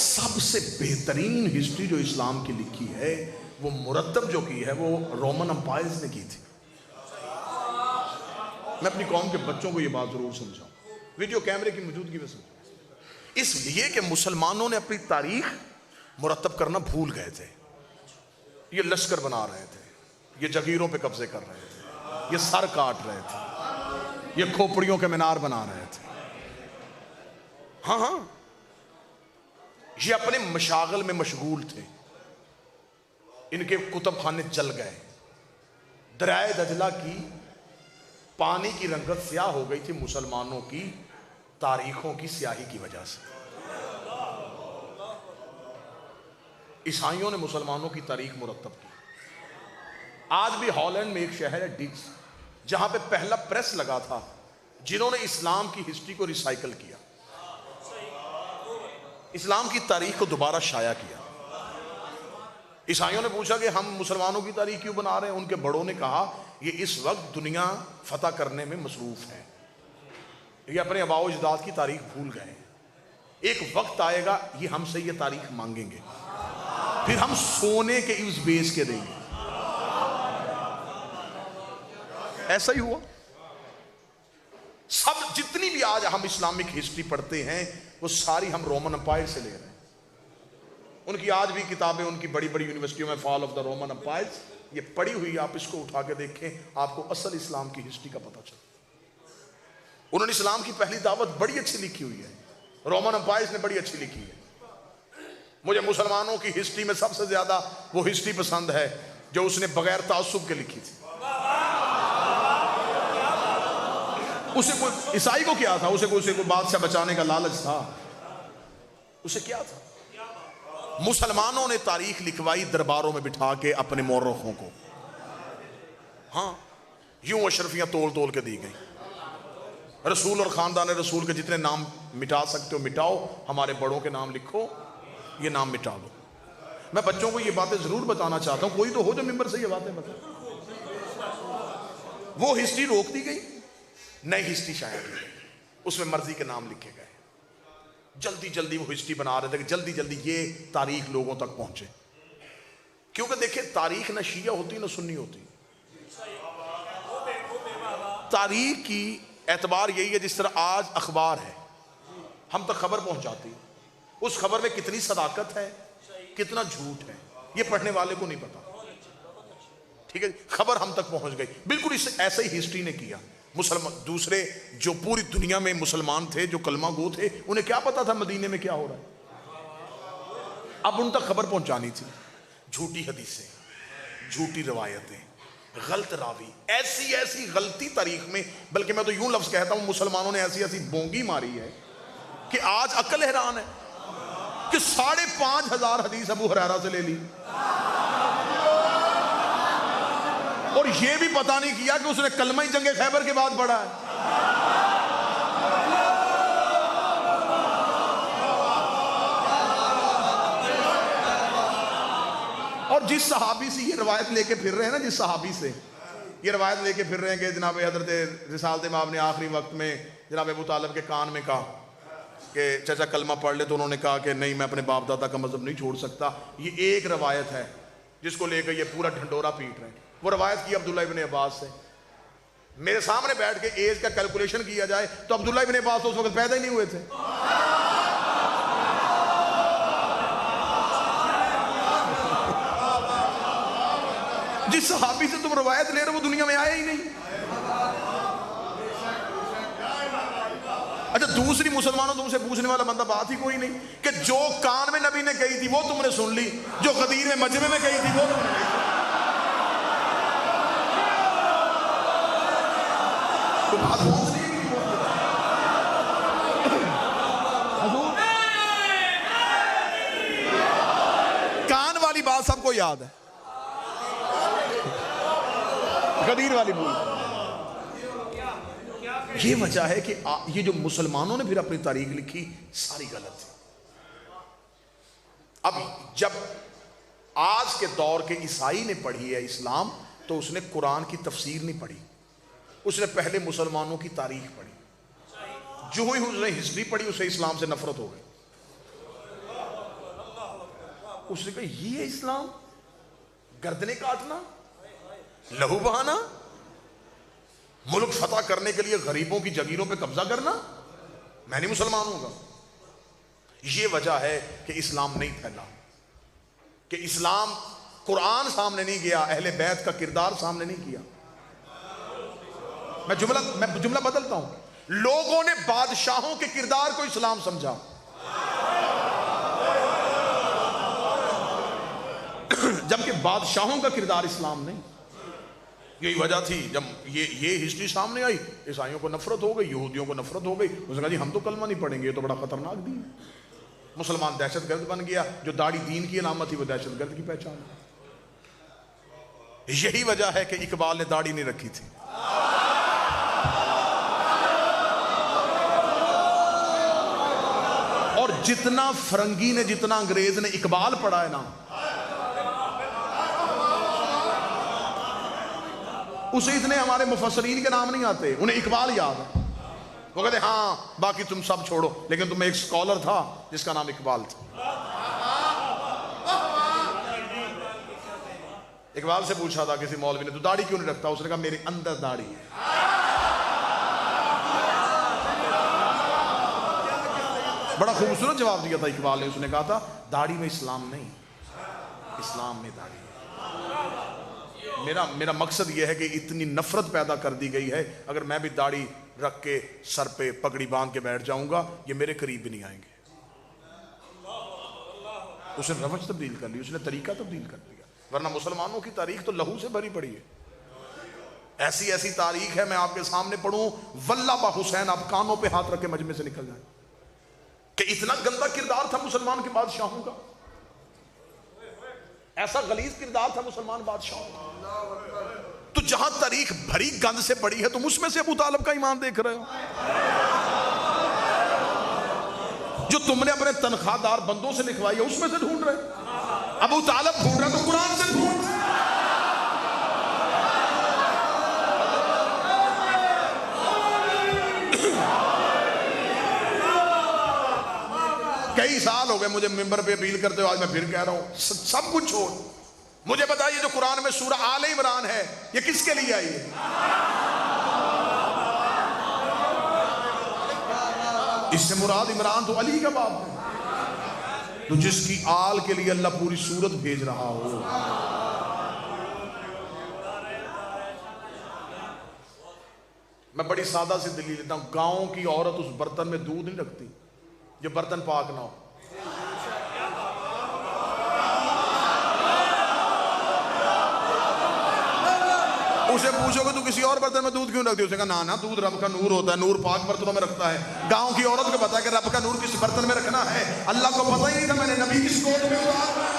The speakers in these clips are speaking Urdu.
سب سے بہترین ہسٹری جو اسلام کی لکھی ہے وہ مرتب جو کی ہے وہ رومن امپائرز نے کی تھی. میں اپنی قوم کے بچوں کو یہ بات ضرور سمجھاؤں, ویڈیو کیمرے کی موجودگی میں سمجھاؤں, اس لیے کہ مسلمانوں نے اپنی تاریخ مرتب کرنا بھول گئے تھے. یہ لشکر بنا رہے تھے, یہ جگیروں پہ قبضے کر رہے تھے, یہ سر کاٹ رہے تھے, یہ کھوپڑیوں کے مینار بنا رہے تھے. ہاں یہ اپنے مشاغل میں مشغول تھے. ان کے کتب خانے جل گئے. دریائے دجلہ کی پانی کی رنگت سیاہ ہو گئی تھی مسلمانوں کی تاریخوں کی سیاہی کی وجہ سے. عیسائیوں نے مسلمانوں کی تاریخ مرتب کی. آج بھی ہالینڈ میں ایک شہر ہے ڈیکس, جہاں پہ پہلا پریس لگا تھا جنہوں نے اسلام کی ہسٹری کو ریسائیکل کیا, اسلام کی تاریخ کو دوبارہ شائع کیا. عیسائیوں نے پوچھا کہ ہم مسلمانوں کی تاریخ کیوں بنا رہے ہیں؟ ان کے بڑوں نے کہا یہ اس وقت دنیا فتح کرنے میں مصروف ہے, یہ اپنے آباء و اجداد کی تاریخ بھول گئے. ایک وقت آئے گا یہ ہم سے یہ تاریخ مانگیں گے, پھر ہم سونے کے عوض بیچ کے دیں گے. ایسا ہی ہوا. سب جتنی بھی آج ہم اسلامک ہسٹری پڑھتے ہیں وہ ساری ہم رومن امپائر سے لے رہے ہیں. ان کی آج بھی کتابیں ان کی بڑی بڑی یونیورسٹیوں میں فال آف دا رومن امپائرز یہ پڑھی ہوئی, آپ اس کو اٹھا کے دیکھیں آپ کو اصل اسلام کی ہسٹری کا پتہ چلے. انہوں نے اسلام کی پہلی دعوت بڑی اچھی لکھی ہوئی ہے, رومن امپائرز نے بڑی اچھی لکھی ہے. مجھے مسلمانوں کی ہسٹری میں سب سے زیادہ وہ ہسٹری پسند ہے جو اس نے بغیر تعصب کے لکھی تھی. اسے کوئی عیسائی کو کیا تھا, اسے کوئی بادشاہ بچانے کا لالچ تھا, اسے کیا تھا؟ مسلمانوں نے تاریخ لکھوائی درباروں میں بٹھا کے اپنے مورخوں کو. ہاں یوں اشرفیاں تول تول کے دی گئیں. رسول اور خاندان رسول کے جتنے نام مٹا سکتے ہو مٹاؤ, ہمارے بڑوں کے نام لکھو, یہ نام مٹا دو. میں بچوں کو یہ باتیں ضرور بتانا چاہتا ہوں, کوئی تو ہو جو ممبر سے یہ باتیں بتائے. وہ ہسٹری روک دی گئی, نئی ہسٹری شائع کی گئی, اس میں مرضی کے نام لکھے گئے. جلدی جلدی وہ ہسٹری بنا رہے تھے کہ جلدی جلدی یہ تاریخ لوگوں تک پہنچے. کیونکہ دیکھیں تاریخ نہ شیعہ ہوتی نہ سنی ہوتی. تاریخ کی اعتبار یہی ہے جس طرح آج اخبار ہے, ہم تک خبر پہنچاتی, اس خبر میں کتنی صداقت ہے کتنا جھوٹ ہے یہ پڑھنے والے کو نہیں پتا. ٹھیک ہے, خبر ہم تک پہنچ گئی. بالکل اس ایسا ہی ہسٹری نے کیا. مسلمان دوسرے جو پوری دنیا میں مسلمان تھے جو کلمہ گو تھے انہیں کیا پتا تھا مدینے میں کیا ہو رہا ہے؟ اب ان تک خبر پہنچانی تھی. جھوٹی حدیثیں, جھوٹی روایتیں, غلط راوی, ایسی ایسی غلطی تاریخ میں. بلکہ میں تو یوں لفظ کہتا ہوں مسلمانوں نے ایسی ایسی بونگی ماری ہے کہ آج عقل حیران ہے کہ 5,500 حدیث ابو ہریرہ سے لے لی, اور یہ بھی پتہ نہیں کیا کہ اس نے کلمہ جنگ خیبر کے بعد پڑھا ہے. اور جس صحابی سے یہ روایت لے کے پھر رہے ہیں نا, جس صحابی سے یہ روایت لے کے پھر رہے ہیں کہ جناب حضرت رسالت مآب نے آخری وقت میں جناب ابو طالب کے کان میں کہا کہ چچا کلمہ پڑھ لے, تو انہوں نے کہا کہ نہیں میں اپنے باپ دادا کا مذہب نہیں چھوڑ سکتا. یہ ایک روایت ہے جس کو لے کے یہ پورا ڈھنڈورا پیٹ رہے ہیں. وہ روایت کی عبداللہ ابن عباس سے. میرے سامنے بیٹھ کے ایج کا کیلکولیشن کیا جائے تو عبداللہ ابن عباس اس وقت پیدا ہی نہیں ہوئے تھے. جس صحابی سے تم روایت لے رہے وہ دنیا میں آیا ہی نہیں. اچھا دوسری مسلمانوں تم سے پوچھنے والا بندہ بات ہی کوئی نہیں کہ جو کان میں نبی نے کہی تھی وہ تم نے سن لی, جو غدیر میں مجمع میں کہی تھی وہ تم نے. کان والی بات سب کو یاد ہے, غدیر والی بول. یہ وجہ ہے کہ یہ جو مسلمانوں نے پھر اپنی تاریخ لکھی ساری غلط ہے. اب جب آج کے دور کے عیسائی نے پڑھی ہے اسلام تو اس نے قرآن کی تفسیر نہیں پڑھی, اس نے پہلے مسلمانوں کی تاریخ پڑھی. جو ہی اس نے ہسٹری پڑھی اسے اسلام سے نفرت ہو گئی. اس نے کہا یہ ہے اسلام؟ گردنیں کاٹنا، لہو بہانا، ملک فتح کرنے کے لیے غریبوں کی جگیروں پہ قبضہ کرنا، میں نہیں مسلمان ہوں گا۔ یہ وجہ ہے کہ اسلام نہیں پھیلا، کہ اسلام قرآن سامنے نہیں گیا، اہل بیت کا کردار سامنے نہیں کیا۔ میں جملہ بدلتا ہوں، لوگوں نے بادشاہوں کے کردار کو اسلام سمجھا، جبکہ بادشاہوں کا کردار اسلام نہیں۔ یہی وجہ تھی جب یہ ہسٹری سامنے آئی، عیسائیوں کو نفرت ہو گئی، یہودیوں کو نفرت ہو گئی، اس نے کہا جی ہم تو کلمہ نہیں پڑھیں گے، یہ تو بڑا خطرناک دین ہے۔ مسلمان دہشت گرد بن گیا، جو داڑھی دین کی علامت تھی وہ دہشت گرد کی پہچان ہے۔ یہی وجہ ہے کہ اقبال نے داڑھی نہیں رکھی تھی۔ اور جتنا فرنگی نے، جتنا انگریز نے اقبال پڑھا ہے نا، اسے اتنے ہمارے مفسرین کے نام نہیں آتے، انہیں اقبال یاد ہے۔ وہ کہتے ہاں باقی تم سب چھوڑو، لیکن تمہیں ایک سکولر تھا جس کا نام اقبال تھا۔ اقبال سے پوچھا تھا کسی مولوی نے تو داڑھی کیوں نہیں رکھتا؟ اس نے کہا میرے اندر داڑھی ہے۔ بڑا خوبصورت جواب دیا تھا اقبال نے، اس نے کہا تھا داڑھی میں اسلام نہیں، اسلام میں داڑھی ہے۔ میرا مقصد یہ ہے کہ اتنی نفرت پیدا کر دی گئی ہے، اگر میں بھی داڑھی رکھ کے سر پہ پگڑی باندھ کے بیٹھ جاؤں گا، یہ میرے قریب بھی نہیں آئیں گے۔ اس نے روش تبدیل کر لی، اس نے طریقہ تبدیل کر دیا، ورنہ مسلمانوں کی تاریخ تو لہو سے بھری پڑی ہے۔ ایسی ایسی تاریخ ہے، میں آپ کے سامنے پڑھوں، واللہ با حسین آپ کانوں پہ ہاتھ رکھ کے مجمع سے نکل جائیں، کہ اتنا گندا کردار تھا مسلمان کے بادشاہوں کا، ایسا غلیظ کردار تھا مسلمان بادشاہوں کا۔ تو جہاں تاریخ بھری گند سے پڑی ہے، تم اس میں سے ابو طالب کا ایمان دیکھ رہے ہو، جو تم نے اپنے تنخواہ دار بندوں سے لکھوائی ہے اس میں سے ڈھونڈ رہے۔ ابو طالب ڈھونڈ رہے تو قرآن سے ڈھونڈ۔ کئی سال ہو گئے مجھے ممبر پہ اپیل کرتے ہو، آج میں پھر کہہ رہا ہوں، سب کچھ چھوڑ، مجھے بتائیے جو قرآن میں سورہ آل عمران ہے یہ کس کے لیے آئی ہے؟ اس سے مراد عمران تو علی کا باپ ہے، تو جس کی آل کے لیے اللہ پوری سورت بھیج رہا ہو۔ میں بڑی سادہ سی دلیل لیتا ہوں، گاؤں کی عورت اس برتن میں دودھ نہیں رکھتی جو برتن پاک نہ ہو۔ اسے پوچھو کہ تو کسی اور برتن میں دودھ کیوں رکھتی ہے؟ اسے کہا نا دودھ رب کا نور ہوتا ہے، نور پاک برتنوں میں رکھتا ہے۔ گاؤں کی عورت کو پتا ہے کہ رب کا نور کس برتن میں رکھنا ہے، اللہ کو پتہ ہی نہیں تھا میں نے نبی کس گود میں اتارا۔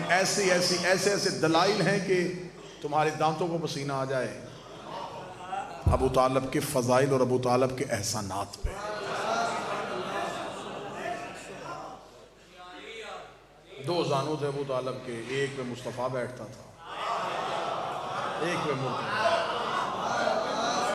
ایسے دلائل ہیں کہ تمہارے دانتوں کو پسینہ آ جائے ابو طالب کے فضائل اور ابو طالب کے احسانات پہ۔ دو زانو تھے ابو طالب کے، ایک پہ مصطفیٰ بیٹھتا تھا، ایک پہ مرتضیٰ۔